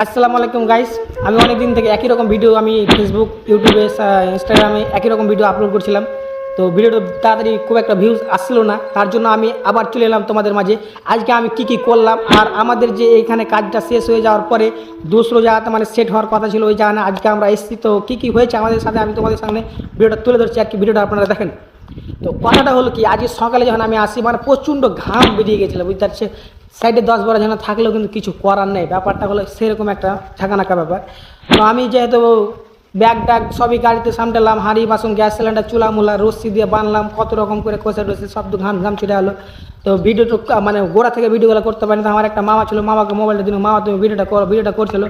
আসসালামু আলাইকুম গাইস। আমি অনেক দিন থেকে একই রকম ভিডিও আমি ফেসবুক, ইউটিউবে, ইনস্টাগ্রামে একই রকম ভিডিও আপলোড করছিলাম। তো ভিডিওটা তাড়াতাড়ি খুব একটা ভিউজ আসছিল না, তার জন্য আমি আবার চলে এলাম তোমাদের মাঝে। আজকে আমি কি করলাম আর আমাদের যে এইখানে কাজটা শেষ হয়ে যাওয়ার পরে দুসরো জায়গাতে মানে সেট হওয়ার কথা ছিল ওই জায়গায় আজকে আমরা এসেছি। তো কী হয়েছে আমাদের সাথে আমি তোমাদের সামনে ভিডিওটা তুলে ধরছি আর কি, ভিডিওটা আপনারা দেখেন। তো কথাটা হলো কি, আজকে সকালে যখন আমি আসি মানে প্রচণ্ড ঘাম বেরিয়ে গেছিলো, বুঝতে পারছে। সাইডে 10-12 জন থাকলেও কিন্তু কিছু করার নেই, ব্যাপারটা হলো সেরকম একটা ঠাকানাকা ব্যাপার। তো আমি যেহেতু ব্যাগ ট্যাগ সবই গাড়িতে সামটালাম, হাঁড়ি বাসন, গ্যাস সিলিন্ডার, চুলা মুলা, রশ্মি দিয়ে বানলাম, কত রকম করে কষে রশ্মি সব ঘাম ঘাম ছুটে হলো। তো ভিডিওটা মানে গোড়া থেকে ভিডিওগুলো করতে পারিনি। তো আমার একটা মামা ছিল, মামাকে মোবাইলটা দিল, মামা তুমি ভিডিওটা করো। ভিডিওটা করছিল,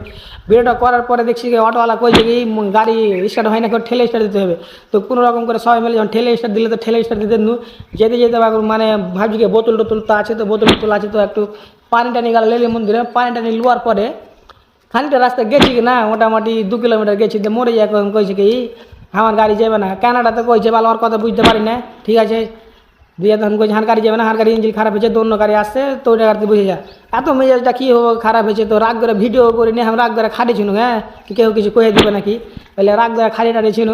ভিডিওটা করার পরে দেখছি অটোওয়ালা কইছে কি গাড়ি স্টার্ট হয় না, ঠেলে স্টার্ট দিতে হবে। তো কোনো রকম করে সবাই মিলে যখন ঠেলে স্টার্ট দিলে তো ঠেলে স্টার্ট দিতে যেতে যেতে মানে ভাবছি কি বোতল টোতল তো আছে, তো বোতল টোতল আছে, তো একটু পানিটা নিয়ে গেল লেলি মন্দিরে। পানিটা নিয়ে লোয়ার পরে খানিকটা রাস্তা গেছি কি না, মোটামুটি 2 কিলোমিটার গেছি। তো মরে যায় কইছে কি আমার গাড়ি যাবে না। কানাডাতে কইছে ভালো, আমার কথা বুঝতে পারি না, ঠিক আছে। দিয়ে তখন কইছে হার গাড়ি যাবে না, হার গাড়ি ইঞ্জিন খারাপ হয়েছে, তো অন্য গাড়ি আসছে, তো ওইটা গাড়িতে বুঝে যায়। এত মেজাজটা কী হোক খারাপ হয়েছে, তো রাগ করে ভিডিও করে নিয়ে আমি রাগ করে খাটিছিল। হ্যাঁ কি কেউ কিছু কয়ে দেবে নাকি, তাহলে রাগ করে খাড়ি টাড়িয়েছিল।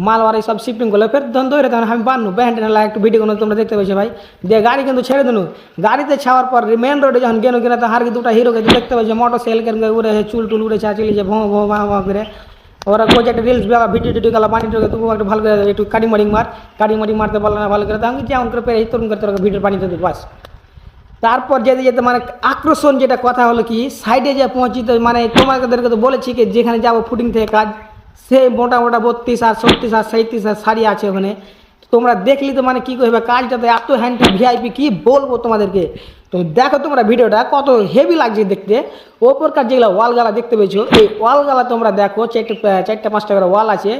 মালওয়ারি সব শিফটিং করলো, ফের ধন ধরে তখন আমি বানু ব্যান্ড একটু ভিডিও কোনো তোমরা দেখতে পাচ্ছি ভাই। দিয়ে গাড়ি কিন্তু ছেড়ে দিনু, গাড়িতে ছাওয়ার পর মেন রোডে যখন গেল কিনা, তো হার কি দুটা হিরোকে দেখতে পাচ্ছি মোটর সাইকেল উড়ে চুল টুল উড়ে চাচিয়েছে ভোঁ ভোঁ ভা ভা করে। ওরা কোচ একটা রিলস ভিডিও টিডিও গেল পানি টোকে, তবু একটু ভালো করে একটু কাটি মারি মারতে পারলো না ভালো করে। তো আমি যেমন করে পেরে তরুণ করে তোকে ভিডিওর পানিতে দিই বাস। তারপর যেতে যেতে মানে আকর্ষণ যেটা কথা হলো কি, সাইডে যে পৌঁছিতে মানে তোমাদেরকে তো বলেছি কি যেখানে যাবো ফুটিং থেকে কাজ, সে মোটা 32 আর 36 আর 37 আর শাড়ি আছে ওখানে। তোমরা দেখলি তো মানে কী করবে, কাজটা তো এত হ্যান্ডি ভিআইপি কী বলবো তোমাদেরকে। তো দেখো তোমরা ভিডিওটা কত হেভি লাগছে দেখতে। ওপরকার যেগুলো ওয়ালগালা দেখতে পেয়েছো, এই ওয়ালগালা তোমরা দেখো, 4-5টা করে ওয়াল আছে,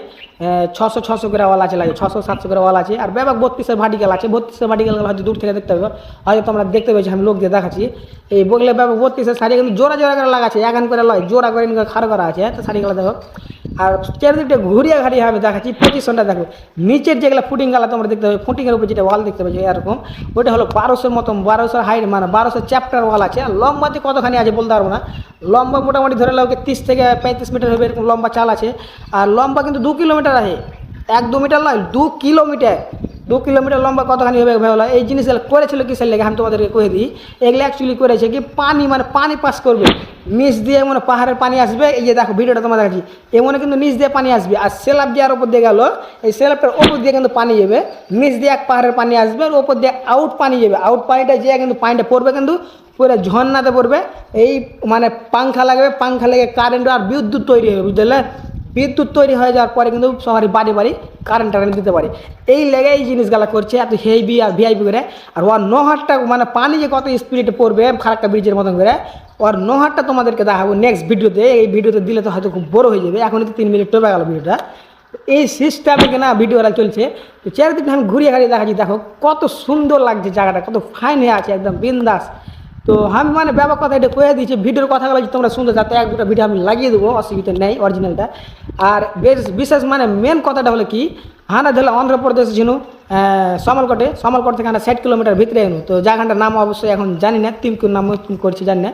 600 করে ওয়াল আছে, লাগে 600-700 করে ওয়াল আছে। আর ব্যাপক 32 ভার্টিক্যাল আছে, 32 ভার্টিক্যাল হয়তো দূর থেকে দেখতে হবে, হয়তো তোমরা দেখতে পেয়েছো, আমি লোক দিয়ে দেখাচ্ছি। এই বগলে ব্যাপক 32 শাড়ি কিন্তু জোড়া করে লাগাচ্ছে, এখন করে লয়, জোড়া করে খাড়ো করা আছে। তো শাড়িগুলো দেখো, আর চারিদিকটা ঘুরিয়ে ঘাড়িয়ে আমি দেখাচ্ছি। পজিশনটা দেখো, নিচের যেগুলো ফুটিং গালা তোমরা দেখতে পাবে, ফুটিংয়ের উপর যেটা ওয়াল দেখতে পাচ্ছি এরকম, ওইটা হলো 1200 মতন, 1200 হাইট মানে 1200 চ্যাপ্টার ওয়াল আছে। আর লম্বাতে কতখানি আছে বলতে পারবো না, লম্বা মোটামুটি ধরে লোকে 30 থেকে 35 মিটার হবে, এরকম লম্বা চাল আছে। আর লম্বা কিন্তু 2 কিলোমিটার আছে, 1-2 মিটার নয়, 2 কিলোমিটার। 2 কিলোমিটার লম্বা কতখানি হবে ভালো। এই জিনিসগুলো করেছিল কিসের লেগে আমি তোমাদেরকে কয়ে দিই। এগুলো অ্যাকচুয়ালি করেছে কি পানি মানে পানি পাস করবে নিচ দিয়ে, মানে পাহাড়ের পানি আসবে। এই যে দেখো ভিডিওটা তোমার দেখাচ্ছি, এমনে কিন্তু নিচ দিয়ে পানি আসবে। আর সেলাপ দেওয়ার ওপর দিয়ে গেল, এই সেলাপটার ওপর দিয়ে কিন্তু পানি যাবে, নিচ দিয়ে এক পাহাড়ের পানি আসবে, আর ওপর দিয়ে আউট পানি যাবে। আউট পানিটা যে কিন্তু পানিটা পড়বে কিন্তু পুরো ঝর্ণাতে পড়বে। এই মানে পাংখা লাগবে, পাংখা লেগে কারেন্ট আর বিদ্যুৎ তৈরি হবে, বুঝলে। বিদ্যুৎ তৈরি হয়ে যাওয়ার পরে কিন্তু সবারই বাড়ি কারেন্ট দিতে পারে। এই লেগে এই জিনিসগুলো করছে এত হেভি আর ভিআইপি করে। আর ওর নহরটা মানে পানি যে কত স্পিডে পড়বে ফারাক্কা ব্রিজের মতন করে, ওর নহরটা তোমাদেরকে দেখাবো নেক্সট ভিডিওতে। এই ভিডিওতে দিলে তো হয়তো খুব বড় হয়ে যাবে, এখনই তো 3 মিনিট টোপে গেল ভিডিওটা। এই সিস্টেমে কিনা ভিডিওটা চলছে। তো চারিদিকে আমি ঘুরিয়ে দেখাচ্ছি, দেখো কত সুন্দর লাগছে জায়গাটা, কত ফাইন হয়ে আছে, একদম বিন্দাস। তো আমি মানে ব্যাপক কথা এটা কয়ে দিয়েছি, ভিডিওর কথাগুলো যদি তোমরা শুনতে চাও 1-2টা ভিডিও আমি লাগিয়ে দেবো, অসুবিধা নেই অরিজিনালটা। আর বিশেষ মানে মেন কথাটা হলো কি, হানা ধরলে অন্ধ্রপ্রদেশ ছিল সমলকোট থেকে 60 কিলোমিটার ভিতরে এনো। তো জায়গাটার নাম অবশ্যই এখন জানি না, তিমকুর নাম করছি জানি না।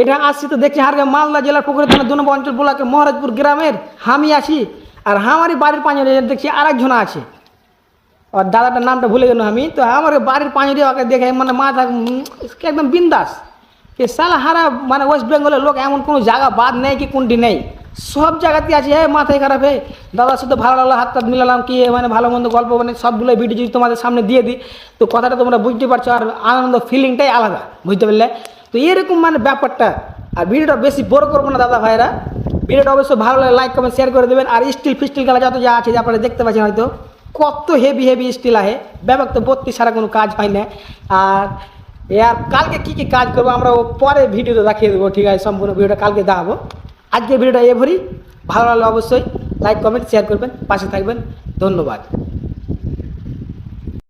এটা আসছি তো দেখছি হারগে মালদা জেলার পুকুরে থানা 2 নম্বর অঞ্চল ব্লকের মহারাজপুর গ্রামের আমি আছি। আর আমারই বাড়ির পাঁচজনে দেখছি আরেকজন আছে, আর দাদাটার নামটা ভুলে গেল আমি। তো আমার বাড়ির পাঁচরে ওকে দেখে মানে মাথা একদম বিন্দাস। এ সালা হারা মানে ওয়েস্ট বেঙ্গলের লোক এমন কোনো জায়গা বাদ নেই কি কোনটি নেই, সব জায়গাতেই আছে। মাথায় খারাপ হয়ে দাদার সাথে ভালো লাগলো, হাত মিলালাম, কি মানে ভালো মন্দ গল্প মানে সবগুলো ভিডিও যদি তোমাদের সামনে দিয়ে দিই, তো কথাটা তোমরা বুঝতে পারছো। আর আনন্দ ফিলিংটাই আলাদা, বুঝতে পারলে। তো এরকম মানে ব্যাপারটা। আর ভিডিওটা বেশি বড় করবো না দাদা ভাইরা, ভিডিওটা অবশ্যই ভালো লাগে লাইক কমেন্ট শেয়ার করে দেবেন। আর স্টিল ফিস্টিল খেলা যত যা আছে আপনারা দেখতে পাচ্ছেন হয়তো কত হেভি স্টিল আহে, ব্যাপক তো 32 সারা কোনো কাজ হয় না। আর কালকে কী কাজ করবো আমরা পরে ভিডিওতে দেখিয়ে দেবো, ঠিক আছে। সম্পূর্ণ ভিডিওটা কালকে দেখাবো। আজকে ভিডিওটা এভাবেই ভালো লাগলে অবশ্যই লাইক কমেন্ট শেয়ার করবেন, পাশে থাকবেন। ধন্যবাদ।